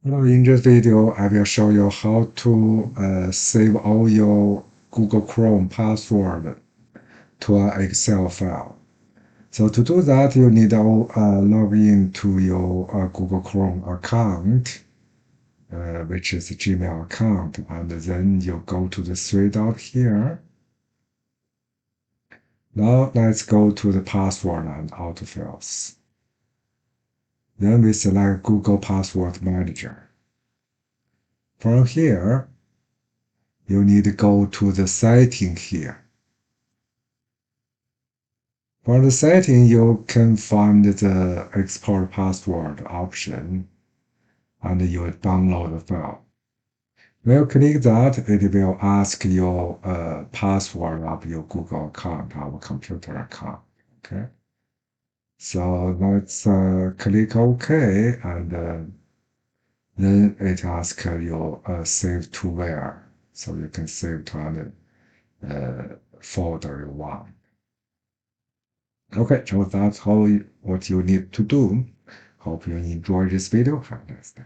In this video, I will show you how to save all your Google Chrome password to an Excel file. So to do that, you need to log in to your Google Chrome account, which is a Gmail account, and then you go to the three dot here. Now let's go to the password and autofills. Then we select Google Password Manager. From here, you need to go to the setting here. For the setting, you can find the export password option and you download the file. When you click that, it will ask your password of your Google account, our computer account. Okay. So let's click OK, and then it asks you save to where, so you can save to any folder you want. Okay, so that's what you need to do. Hope you enjoy this video. Have a nice day.